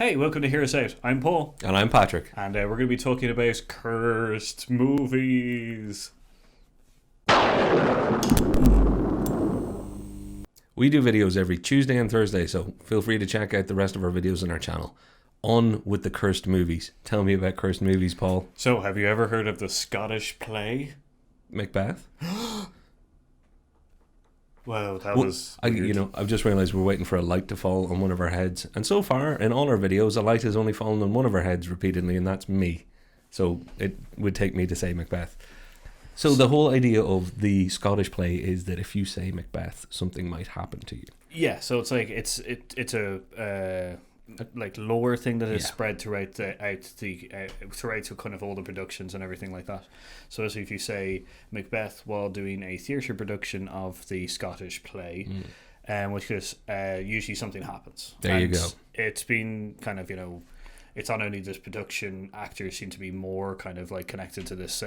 Hey, welcome to Hear Us Out. I'm Paul, And I'm Patrick. and we're going to be talking about cursed movies. We do videos every Tuesday and Thursday, so feel free to check out the rest of our videos on our channel. On with the cursed movies. Tell me about cursed movies, Paul. So, have you ever heard of the Scottish play? Macbeth? Well, that Well, was weird. I've just realised we're waiting for a light to fall on one of our heads. And so far, in all our videos, a light has only fallen on one of our heads repeatedly, and that's me. So it would take me to say Macbeth. So the whole idea of the Scottish play is that if you say Macbeth, something might happen to you. Yeah, so it's like it's a like lore thing that is Yeah. spread throughout throughout to kind of all the productions and everything like that. So as if you say Macbeth while doing a theatre production of the Scottish play, which is usually something happens. There you And go. It's been kind of it's not only this production, actors seem to be more kind of like connected to this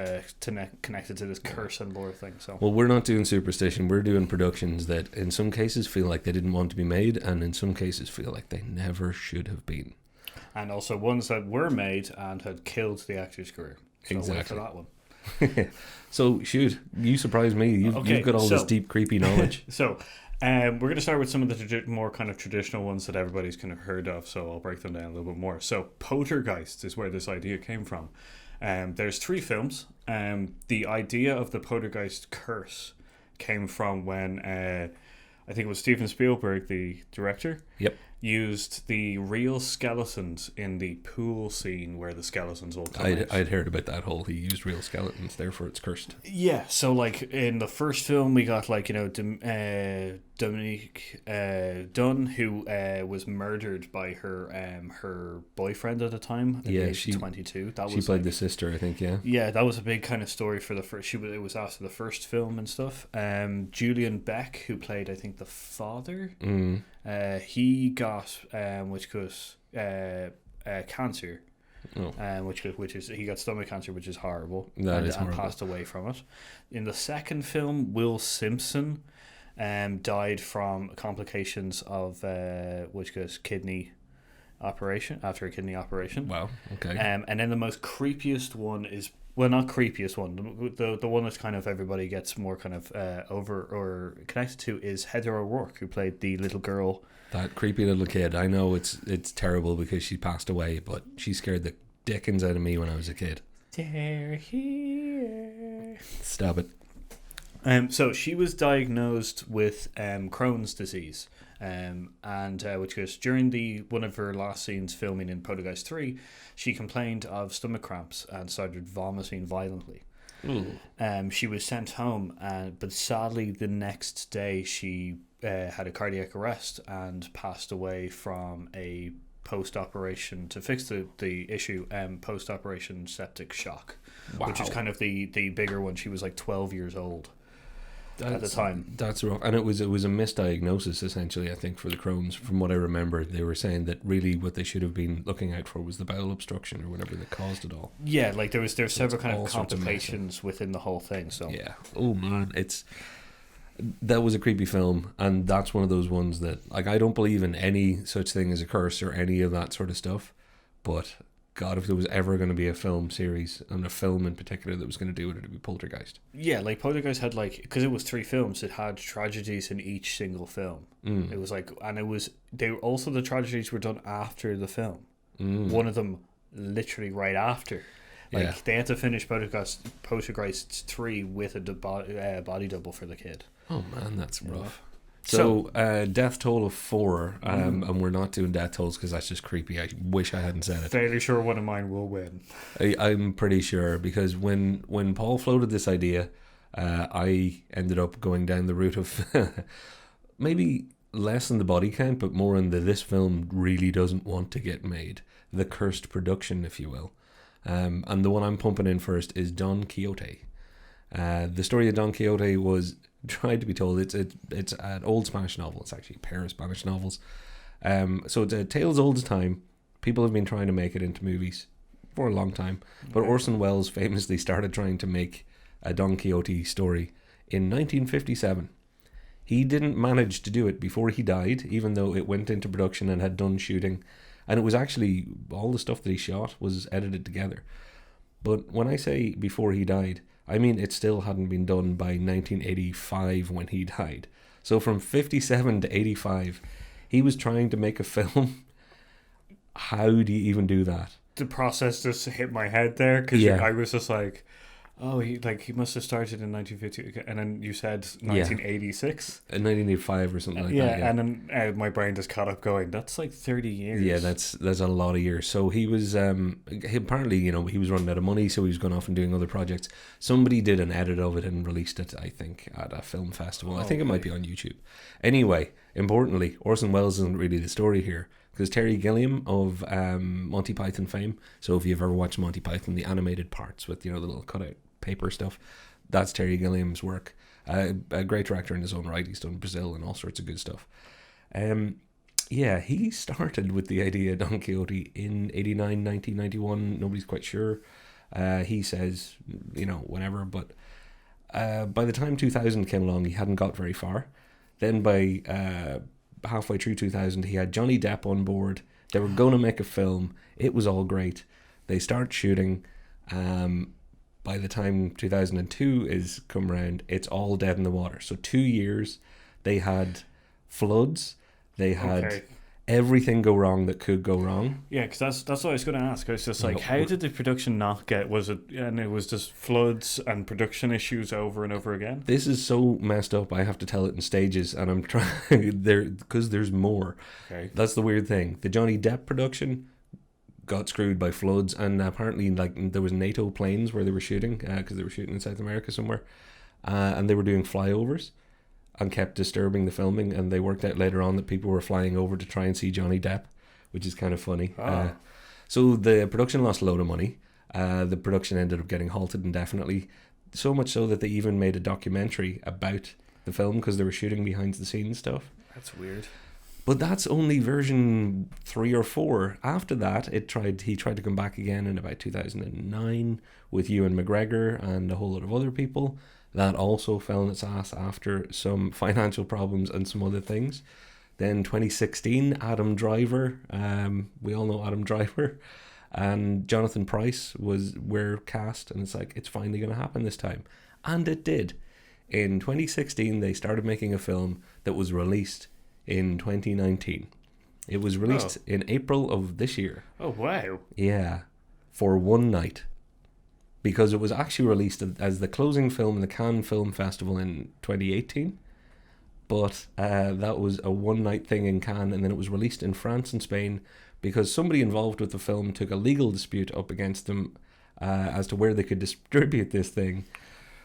connected to this curse and lore thing. So Well, we're not doing superstition. We're doing productions that in some cases feel like they didn't want to be made, and in some cases feel like they never should have been. and also ones that were made and had killed the actor's career. So wait for Exactly. that one. So, shoot, you surprised me. Okay, You've got all this so- deep, creepy knowledge. So, we're going to start with some of the more kind of traditional ones that everybody's kind of heard of. So I'll break them down a little bit more. So Poltergeist is where this idea came from. There's 3 films. The idea of the Poltergeist curse came from when I think it was Steven Spielberg, the director, Yep. used the real skeletons in the pool scene where the skeletons all come out. I'd heard about that whole he used real skeletons, therefore it's cursed. Yeah, so like in the first film, we got like Dominique Dunn, who was murdered by her boyfriend at the time. At Yeah, the age she- of 22. That She was played like, the sister, I think, yeah. yeah, that was a big kind of story for the first. It was after the first film and stuff. Julian Beck, who played I think the father, he got which was cancer. Oh. Which is he got stomach cancer, which is horrible, That and, is horrible. and passed away from it. In the second film, Will Simpson died from complications of which was kidney operation after a kidney operation. Wow, okay. And then the most creepiest one is, well, not creepiest one, the one that's kind of everybody gets more kind of over or connected to is Heather O'Rourke, who played the little girl. That creepy little kid. I know it's terrible because she passed away, but she scared the dickens out of me when I was a kid. They're here. Stop it. So she was diagnosed with Crohn's disease, and which was during one of her last scenes filming in Poltergeist 3, she complained of stomach cramps and started vomiting violently. She was sent home, but sadly the next day she had a cardiac arrest and passed away from a post-operation, to fix the issue, post-operation septic shock, which is Wow. kind of the bigger one. She was like 12 years old at the time. That's rough. And it was a misdiagnosis, essentially, I think, for the Crohn's. From what I remember, they were saying that really what they should have been looking out for was the bowel obstruction or whatever that caused it all. Yeah, like there was several kind all of sorts of complications within the whole thing. So Yeah. Oh, man. That was a creepy film, and that's one of those ones that, like, I don't believe in any such thing as a curse or any of that sort of stuff, but God, if there was ever going to be a film series, and a film in particular that was going to do it, it'd be Poltergeist. yeah, like Poltergeist had because it was 3 films, it had tragedies in each single film. It was like, and the tragedies were done after the film. One of them literally right after. Like Yeah. they had to finish Poltergeist 3 with a body double for the kid. Oh man, that's rough. So, death toll of 4, and we're not doing death tolls because that's just creepy. I wish I hadn't said it. Fairly sure one of mine will win. I'm pretty sure because when Paul floated this idea, I ended up going down the route of maybe less in the body count, but more in this film really doesn't want to get made. The cursed production, if you will. And the one I'm pumping in first is Don Quixote. The story of Don Quixote was tried to be told. It's an old Spanish novel. It's actually a pair of Spanish novels. So it's a tale as old as time. People have been trying to make it into movies for a long time. But Orson Welles famously started trying to make a Don Quixote story in 1957. He didn't manage to do it before he died, even though it went into production and had done shooting. And it was actually, all the stuff that he shot was edited together. But when I say before he died, I mean it still hadn't been done by 1985 when he died. So from 57 to 85, he was trying to make a film. How do you even do that? The process just hit my head there because Yeah. I was just like, oh, he must have started in 1950, and then you said 1986. 1985 or something like that. Yeah, and then my brain just caught up going, that's like 30 years. Yeah, that's a lot of years. So he was he apparently, he was running out of money, so he was going off and doing other projects. Somebody did an edit of it and released it, I think, at a film festival. I think it might be on YouTube. Anyway, importantly, Orson Welles isn't really the story here, because Terry Gilliam of Monty Python fame. So if you've ever watched Monty Python, the animated parts with the little cutout paper stuff, that's Terry Gilliam's work. A great director in his own right. He's done Brazil and all sorts of good stuff. He started with the idea of Don Quixote in 89, 1991. Nobody's quite sure. He says, whenever, but by the time 2000 came along, he hadn't got very far. Then by halfway through 2000, he had Johnny Depp on board. They were going to make a film. It was all great. They start shooting. By the time 2002 is come around, it's all dead in the water. So 2 years, they had floods. They had everything go wrong that could go wrong. Yeah, because that's what I was going to ask. I was just like, how did the production not get? Was it? And it was just floods and production issues over and over again. This is so messed up. I have to tell it in stages, and I'm trying there because there's more. Okay, that's the weird thing. The Johnny Depp production got screwed by floods, and apparently there was NATO planes where they were shooting because they were shooting in South America somewhere, and they were doing flyovers and kept disturbing the filming, and they worked out later on that people were flying over to try and see Johnny Depp, which is kind of funny. So the production lost a load of money. The production ended up getting halted indefinitely, so much so that they even made a documentary about the film because they were shooting behind the scenes stuff. That's weird. But that's only version 3 or 4. After that, he tried to come back again in about 2009 with Ewan McGregor and a whole lot of other people. That also fell on its ass after some financial problems and some other things. Then 2016, Adam Driver, we all know Adam Driver, and Jonathan Pryce were cast, and it's finally going to happen this time. And it did. In 2016, they started making a film that was released in 2019. It was released in April of this year. Oh, wow. Yeah, for one night. Because it was actually released as the closing film in the Cannes Film Festival in 2018. But that was a one-night thing in Cannes, and then it was released in France and Spain because somebody involved with the film took a legal dispute up against them as to where they could distribute this thing.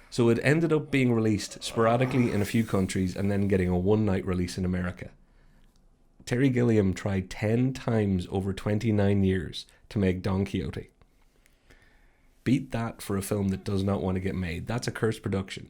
So it ended up being released sporadically in a few countries and then getting a one-night release in America. Terry Gilliam tried 10 times over 29 years to make Don Quixote. Beat that for a film that does not want to get made. That's a cursed production.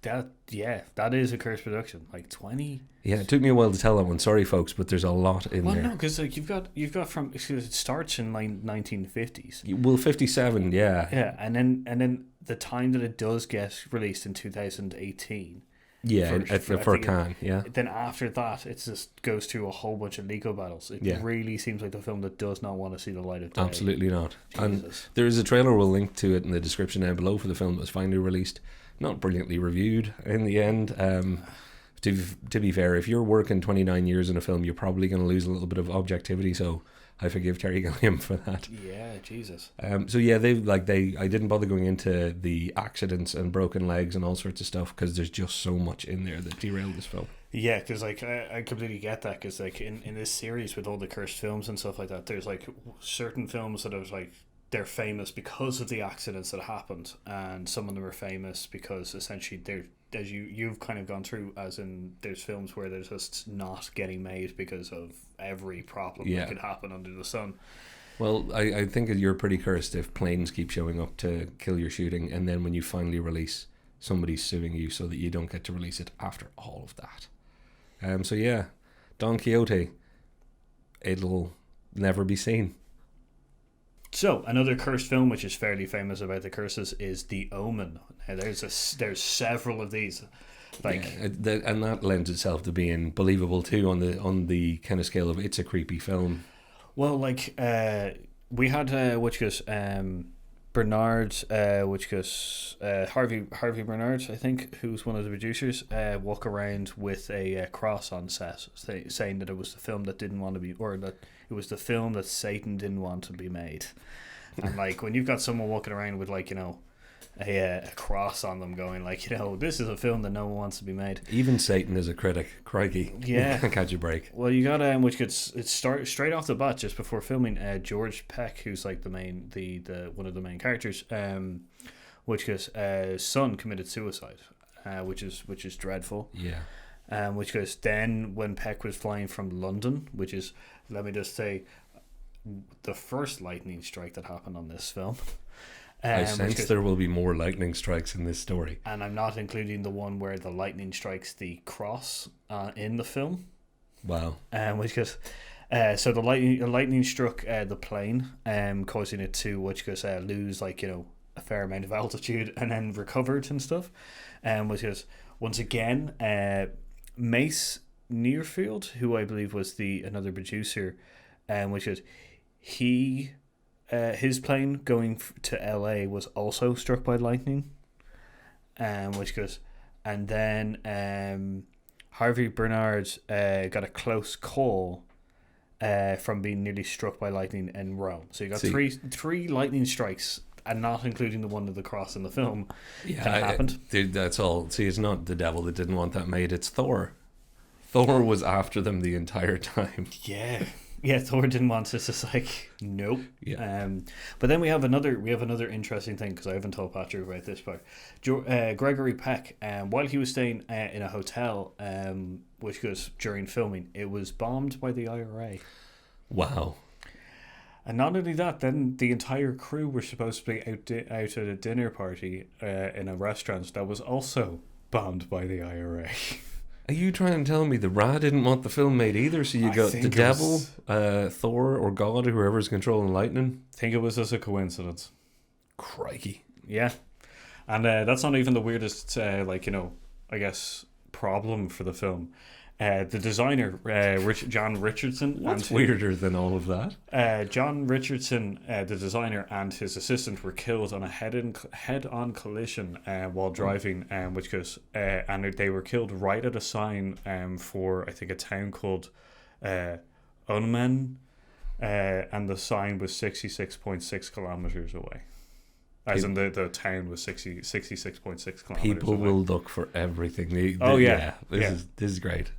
That is a cursed production. Like 20. Yeah, it took me a while to tell that one. Sorry, folks, but there's a lot in there. Well, no, because you've got from it starts in 1950s. Well, 57, yeah. Yeah, and then the time that it does get released in 2018. Yeah, for Cannes, yeah. Then after that, it just goes through a whole bunch of legal battles. It really seems like the film that does not want to see the light of day. Absolutely not. Jesus. And there is a trailer, we'll link to it in the description down below, for the film that was finally released. Not brilliantly reviewed in the end. To be fair, if you're working 29 years in a film, you're probably going to lose a little bit of objectivity, so I forgive Terry Gilliam for that. Yeah, Jesus. So yeah, I didn't bother going into the accidents and broken legs and all sorts of stuff because there's just so much in there that derailed this film. Yeah, because I completely get that, because in this series with all the cursed films and stuff like that, there's certain films that are they're famous because of the accidents that happened, and some of them are famous because essentially they're, as you've kind of gone through, as in there's films where they're just not getting made because of every problem that could happen under the sun. Well, I think you're pretty cursed if planes keep showing up to kill your shooting, and then when you finally release, somebody's suing you so that you don't get to release it after all of that. So yeah, Don Quixote, it'll never be seen. So another cursed film which is fairly famous about the curses is The Omen. Now, there's several of these, and that lends itself to being believable too on the kind of scale of it's a creepy film. Well, like we had which was Bernard, which was Harvey Bernard, I think, who's one of the producers, walk around with a cross on set, saying that it was the film that didn't want to be, or that it was the film that Satan didn't want to be made. And like when you've got someone walking around with like a cross on them, going like this is a film that no one wants to be made. Even Satan is a critic. Crikey. Yeah. Catch a break. Well, you got which gets it start straight off the bat just before filming. George Peck, who's like the one of the main characters, which goes son committed suicide, which is dreadful. Yeah. Which goes then when Peck was flying from London, which is, let me just say, the first lightning strike that happened on this film. I sense there will be more lightning strikes in this story. And I'm not including the one where the lightning strikes the cross in the film. Wow. Which goes, so the lightning struck the plane, causing it to lose a fair amount of altitude and then recovered and stuff. Which goes, once again, Mace Nearfield, who I believe was another producer, which goes, his plane going to LA was also struck by lightning, which goes, and then Harvey Bernard got a close call from being nearly struck by lightning in Rome. So you got three lightning strikes, and not including the one of the cross in the film. Yeah, that happened. Dude, that's all. See, it's not the devil that didn't want that made. It's Thor. Thor was after them the entire time. Yeah. Yeah, Thor didn't want it. It's just like, nope. Yeah. But then we have another interesting thing, because I haven't told Patrick about this part. Gregory Peck, while he was staying in a hotel, which was during filming, it was bombed by the IRA. Wow. And not only that, then the entire crew were supposed to be out at a dinner party in a restaurant that was also bombed by the IRA. Are you trying to tell me the Ra didn't want the film made either? So you got the devil, Thor, or God, or whoever's controlling lightning? I think it was just a coincidence. Crikey. Yeah. And that's not even the weirdest, I guess, problem for the film. The designer, John Richardson. What's weirder than all of that? John Richardson, the designer, and his assistant were killed on a head-on collision while driving, which goes, and they were killed right at a sign for, I think, a town called Unman, and the sign was 66.6 kilometers away. As in the town was 66.6 kilometers People away. will look for everything. This is great.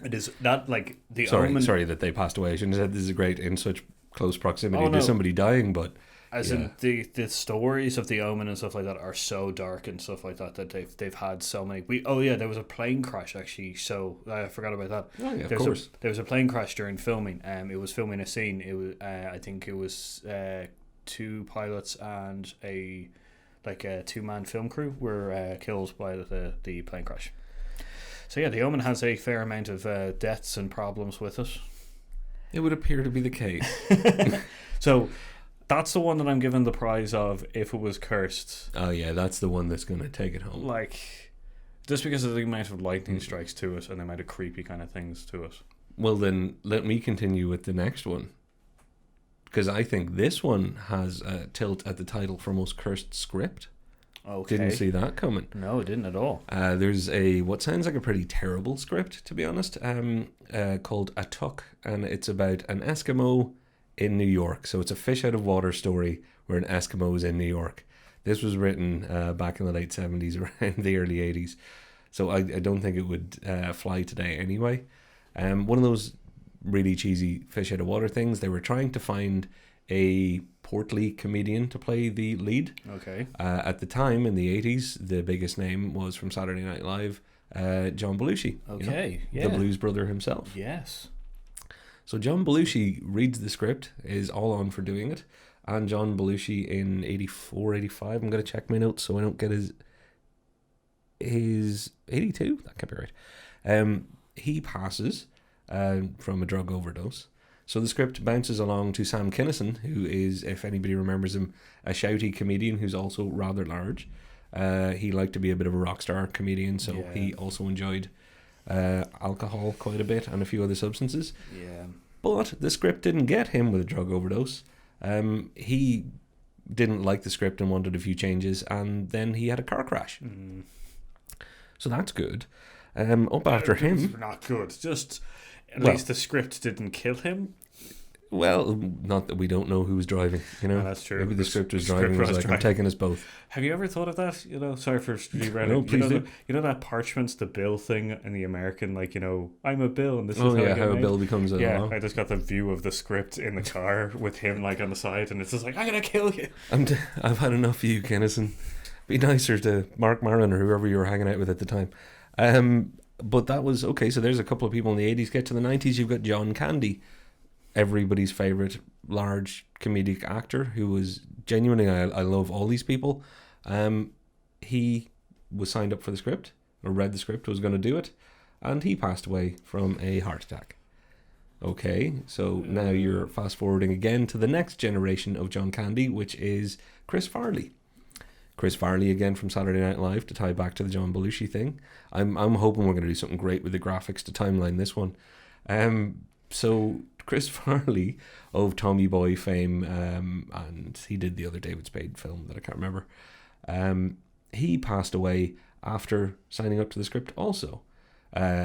It is not like the sorry that they passed away. I shouldn't have said this is great in such close proximity to somebody dying, but in the stories of the Omen and stuff like that are so dark and stuff like that they've had so many. There was a plane crash actually, so I forgot about that. Oh yeah, of course. There was a plane crash during filming. It was filming a scene. It was I think it was two pilots and a 2-man film crew were killed by the plane crash. So yeah, the Omen has a fair amount of deaths and problems with it. It would appear to be the case. So that's the one that I'm given the prize of if it was cursed. Oh yeah, that's the one that's going to take it home. Like, just because of the amount of lightning strikes to it and the amount of creepy kind of things to it. Well then, let me continue with the next one. Because I think this one has a tilt at the title for most cursed script. Okay. Didn't see that coming. No, it didn't at all. There's what sounds like a pretty terrible script, to be honest, called Atuk, and it's about an Eskimo in New York. So it's a fish out of water story where an Eskimo is in New York. This was written back in the late 70s, around the early 80s. So I don't think it would fly today anyway. One of those really cheesy fish out of water things. They were trying to find a portly comedian to play the lead. Okay. At the time, in the 80s, the biggest name was from Saturday Night Live, John Belushi. Okay, yeah. The Blues Brother himself. Yes. So John Belushi reads the script, is all on for doing it, and John Belushi in 84, 85, I'm going to check my notes so I don't get his 82? That can't be right. He passes from a drug overdose. So the script bounces along to Sam Kinison, who is, if anybody remembers him, a shouty comedian who's also rather large. He liked to be a bit of a rock star comedian, so he also enjoyed alcohol quite a bit and a few other substances. Yeah. But the script didn't get him with a drug overdose. He didn't like the script and wanted a few changes, and then he had a car crash. So that's good. Up after him... Not good. Just, at least the script didn't kill him. Well, not that we don't know who was driving, you know. That's true. Maybe the script was driving. Was like, I'm taking us both. Have you ever thought of that? You know, sorry for rereading. No, please do. You know that Parchment's the bill thing in the American, like, you know, I'm a bill and this is how a bill becomes a law. I just got the view of the script in the car with him like on the side, and it's just like, I'm gonna kill you. I've had enough of you, Kennison. Be nicer to Mark Maron or whoever you were hanging out with at the time. But that was okay. So there's a couple of people in the 80s. Get to the 90s, you've got John Candy, everybody's favorite large comedic actor who was genuinely, I love all these people. He was signed up for the script, or read the script, was going to do it, and he passed away from a heart attack. Okay, so now you're fast forwarding again to the next generation of John Candy, which is Chris Farley. Chris Farley again from Saturday Night Live, to tie back to the John Belushi thing. I'm hoping we're going to do something great with the graphics to timeline this one. So Chris Farley of Tommy Boy fame, and he did the other David Spade film that I can't remember. He passed away after signing up to the script also.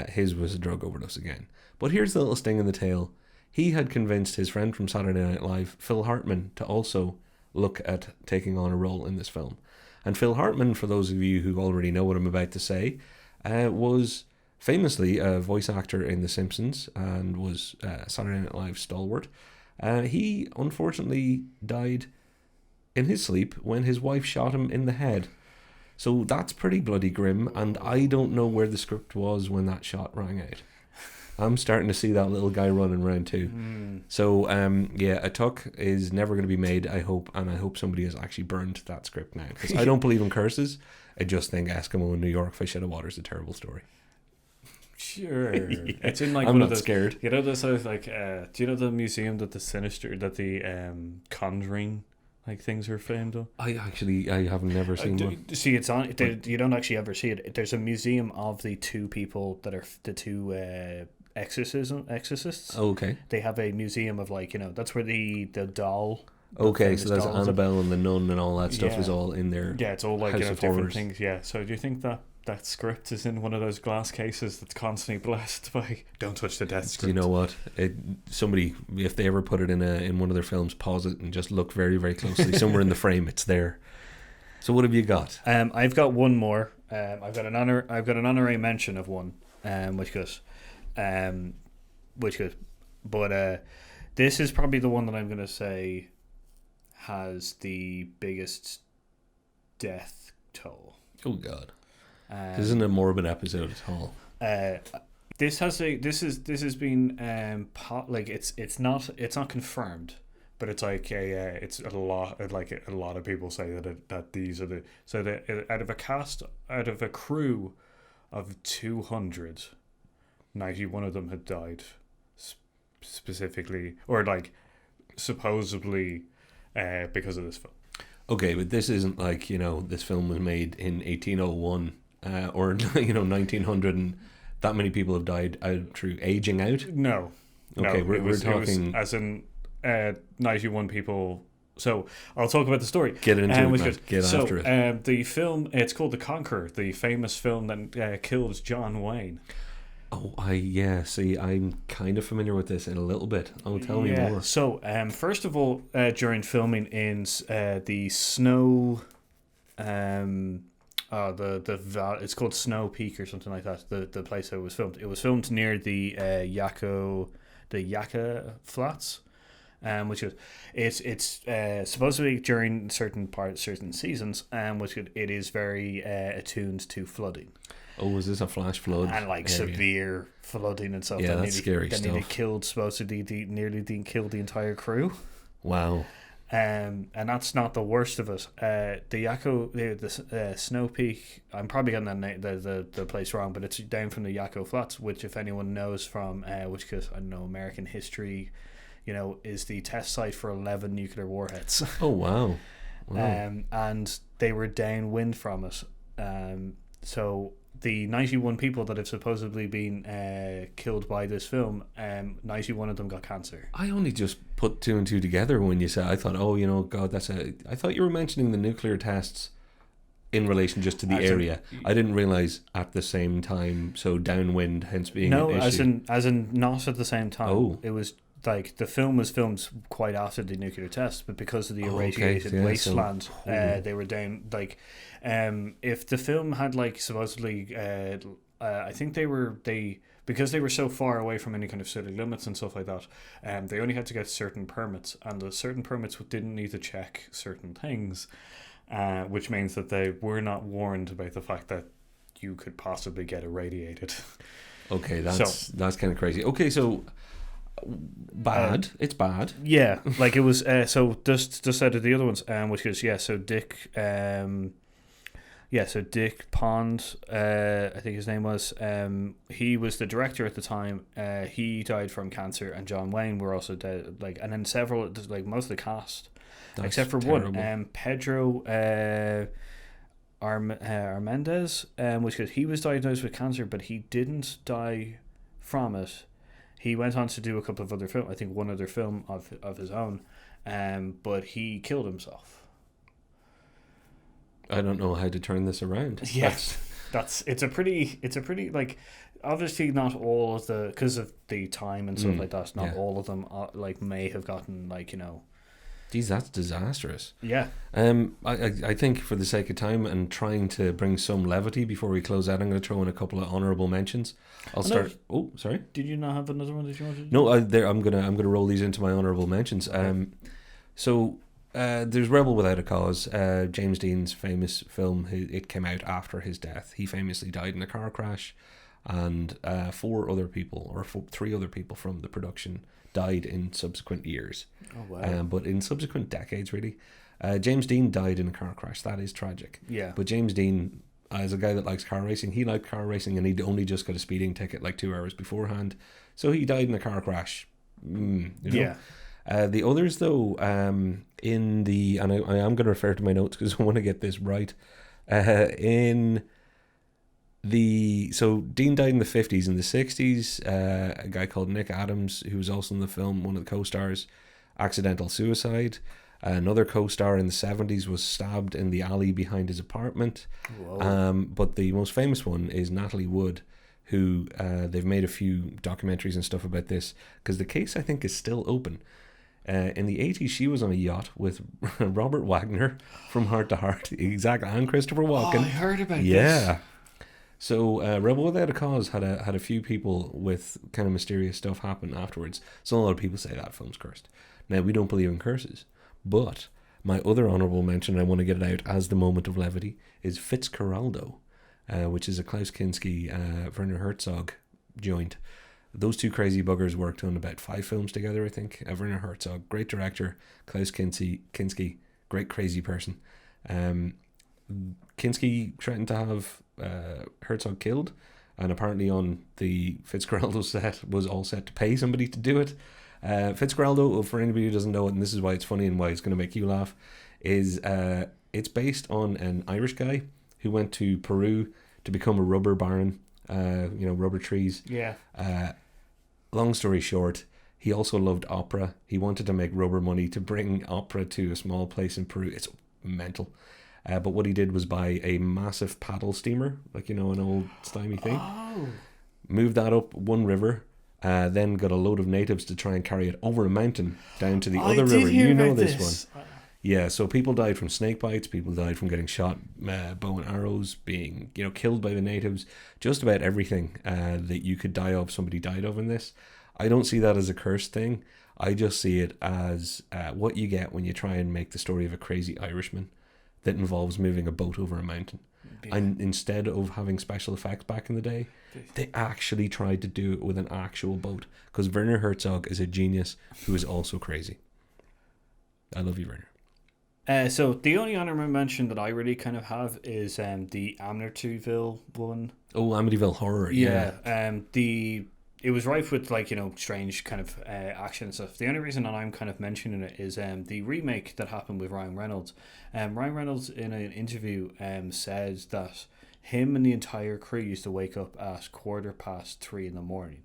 His was a drug overdose again. But here's the little sting in the tail. He had convinced his friend from Saturday Night Live, Phil Hartman, to also look at taking on a role in this film. And Phil Hartman, for those of you who already know what I'm about to say, was famously a voice actor in The Simpsons and was Saturday Night Live stalwart. He unfortunately died in his sleep when his wife shot him in the head. So that's pretty bloody grim, and I don't know where the script was when that shot rang out. I'm starting to see that little guy running around too. So, A Tuck is never going to be made, I hope, and I hope somebody has actually burned that script now. Because I don't believe in curses. I just think Eskimo in New York Fish Out of Water is a terrible story. Sure. It's in like I'm not scared. You know, this like, do you know the museum that the Conjuring like things are filmed on? I have never seen one. See, it's on. You don't actually ever see it. There's a museum of the two people that are the two exorcists. Oh, okay. They have a museum of, like, you know, that's where the doll. Okay, so there's Annabelle and the nun and all that stuff is all in there. Yeah, it's all like, House you know, of different Horrors. things. Yeah. So do you think that script is in one of those glass cases that's constantly blessed by "Don't touch the death script"? You know what? Somebody, if they ever put it in one of their films, pause it and just look very, very closely. Somewhere in the frame, it's there. So what have you got? I've got one more. I've got an honorary mention of one, which goes. But this is probably the one that I'm going to say has the biggest death toll. Oh God. This isn't a morbid episode at all. This has been like it's not confirmed, but it's like it's a lot, like a lot of people say that these are the, so that out of a crew of 200, 91 of them had died specifically, or like supposedly because of this film. Okay, but this isn't like, you know, this film was made in 1801 or, you know, 1900 and that many people have died through aging out? No. Okay, we're talking... It was, as in 91 people... So, I'll talk about the story. Get into it, man. Get after it. The film, it's called The Conqueror, the famous film that killed John Wayne. Oh, see, I'm kind of familiar with this in a little bit. Oh, tell me more. So, first of all, during filming in the snow... it's called Snow Peak or something like that. The place that it was filmed. It was filmed near the Yucca Flats, which is it's supposedly during certain seasons, which it is very attuned to flooding. Oh, is this a flash flood? And like area? Severe flooding and stuff. Yeah, that's scary stuff. Nearly killed the entire crew. Wow. And that's not the worst of it. The Snow Peak, I'm probably getting the place wrong, but it's down from the Yucca Flats, which, if anyone knows from, because I don't know, American history, you know, is the test site for 11 nuclear warheads. Oh, wow. And they were downwind from it. So the 91 people that have supposedly been killed by this film, 91 of them got cancer. I only just put two and two together when you said. I thought, oh, God, I thought you were mentioning the nuclear tests in relation just to the area. I didn't realize at the same time. So downwind, hence being an issue. as in not at the same time. Oh. It was like the film was filmed quite after the nuclear test, but because of the irradiated wasteland, they were down. Like, if the film had like supposedly, I think because they were so far away from any kind of city limits and stuff like that, they only had to get certain permits, and the certain permits didn't need to check certain things, which means that they were not warned about the fact that you could possibly get irradiated. Okay, that's kind of crazy. Okay, so bad. It's bad. Yeah, like it was. So just out of the other ones, which is so Dick. So Dick Pond, I think his name was. He was the director at the time. He died from cancer, and John Wayne were also dead. Like, and then several, like most of the cast, except for terrible. one, Pedro Armendez, which is he was diagnosed with cancer, but he didn't die from it. He went on to do a couple of other films. I think one other film of his own, but he killed himself. I don't know how to turn this around. Yes, it's a pretty like, obviously not all of the, because of the time and stuff like that. Not all of them like may have gotten like Geez, that's disastrous. Yeah. I think for the sake of time and trying to bring some levity before we close out, I'm going to throw in a couple of honourable mentions. I'll start. Oh, sorry. Did you not have another one that you wanted to do? No, I'm gonna roll these into my honourable mentions. So there's Rebel Without a Cause, James Dean's famous film. It came out after his death. He famously died in a car crash, and three other people from the production died in subsequent years. Oh wow! But in subsequent decades, really. James Dean died in a car crash. That is tragic. Yeah. But James Dean, as a guy that likes car racing, he liked car racing, and he'd only just got a speeding ticket like 2 hours beforehand. So he died in a car crash. Yeah. The others, though, and I am going to refer to my notes because I want to get this right. So Dean died in the 50s. In the 60s, a guy called Nick Adams, who was also in the film, one of the co-stars, accidental suicide. Another co-star in the 70s was stabbed in the alley behind his apartment. But the most famous one is Natalie Wood, who they've made a few documentaries and stuff about this, because the case, I think, is still open. In the 80s, she was on a yacht with Robert Wagner from Heart to Heart, exactly, and Christopher Walken. Oh, I heard about this. Yeah. So Rebel Without a Cause had a few people with kind of mysterious stuff happen afterwards. So a lot of people say that film's cursed. Now, we don't believe in curses, but my other honourable mention, I want to get it out as the moment of levity, is Fitzcarraldo, which is a Klaus Kinski, Werner Herzog joint. Those two crazy buggers worked on about 5 films together, I think. Werner Herzog, great director. Klaus Kinski, great crazy person. Kinski threatened to have Herzog killed, and apparently on the Fitzcarraldo set was all set to pay somebody to do it. Fitzcarraldo, for anybody who doesn't know it, and this is why it's funny and why it's going to make you laugh, is it's based on an Irish guy who went to Peru to become a rubber baron, rubber trees. Yeah. Long story short, he also loved opera. He wanted to make rubber money to bring opera to a small place in Peru. It's mental. But what he did was buy a massive paddle steamer, like, an old stymie thing. Oh. Moved that up one river, then got a load of natives to try and carry it over a mountain down to the other river. You know this one. Yeah, so people died from snake bites, people died from getting shot, bow and arrows, being killed by the natives. Just about everything that you could die of, somebody died of in this. I don't see that as a cursed thing. I just see it as what you get when you try and make the story of a crazy Irishman that involves moving a boat over a mountain. Yeah. And instead of having special effects back in the day, they actually tried to do it with an actual boat, because Werner Herzog is a genius who is also crazy. I love you, Werner. So the only honorable mention that I really kind of have is the Amityville one. Oh, Amityville Horror. Yeah. It was rife with strange kind of action and stuff. The only reason that I'm kind of mentioning it is the remake that happened with Ryan Reynolds. Ryan Reynolds in an interview said that him and the entire crew used to wake up at 3:15 in the morning.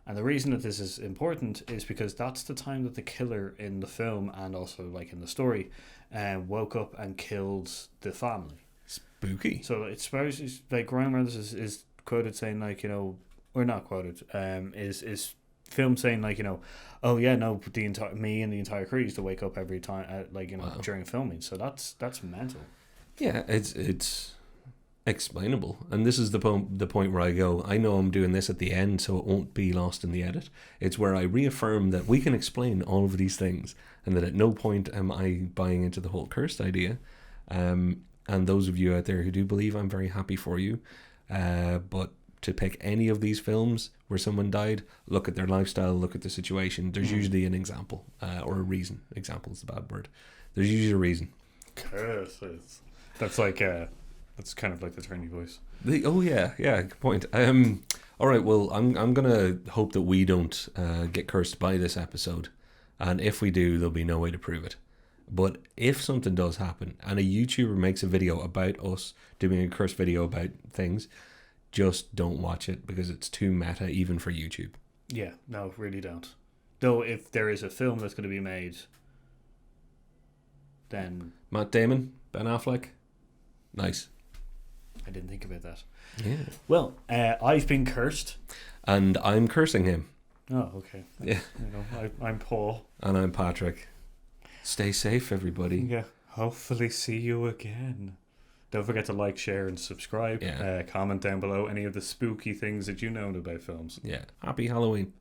And the reason that this is important is because that's the time that the killer in the film and also like in the story woke up and killed the family. Spooky. So it's supposed like Ryan Reynolds is quoted saying like, you know, or not quoted, is film saying like, you know, oh yeah, no, the entire me and the entire crew used to wake up every time like, you know, Wow. during filming. So that's mental. Yeah, it's explainable, and this is the point where I go, I know I'm doing this at the end so it won't be lost in the edit. It's where I reaffirm that we can explain all of these things, and that at no point am I buying into the whole cursed idea. And those of you out there who do believe, I'm very happy for you. But to pick any of these films where someone died, look at their lifestyle, look at the situation. There's usually an example, or a reason. Example is a bad word. There's usually a reason. Curses. That's like that's kind of like the Trinity voice. Oh yeah, good point. All right, well, I'm gonna hope that we don't get cursed by this episode, and if we do, there'll be no way to prove it. But if something does happen and a YouTuber makes a video about us doing a cursed video about things, just don't watch it because it's too meta even for YouTube. Yeah, no, really don't. Though if there is a film that's going to be made, then Matt Damon, Ben Affleck, nice. I didn't think about that. Yeah. Well, I've been cursed. And I'm cursing him. Oh, okay. Yeah. You know, I'm Paul. And I'm Patrick. Stay safe, everybody. Yeah. Hopefully see you again. Don't forget to like, share, and subscribe. Yeah. Comment down below any of the spooky things that you know about films. Yeah. Happy Halloween.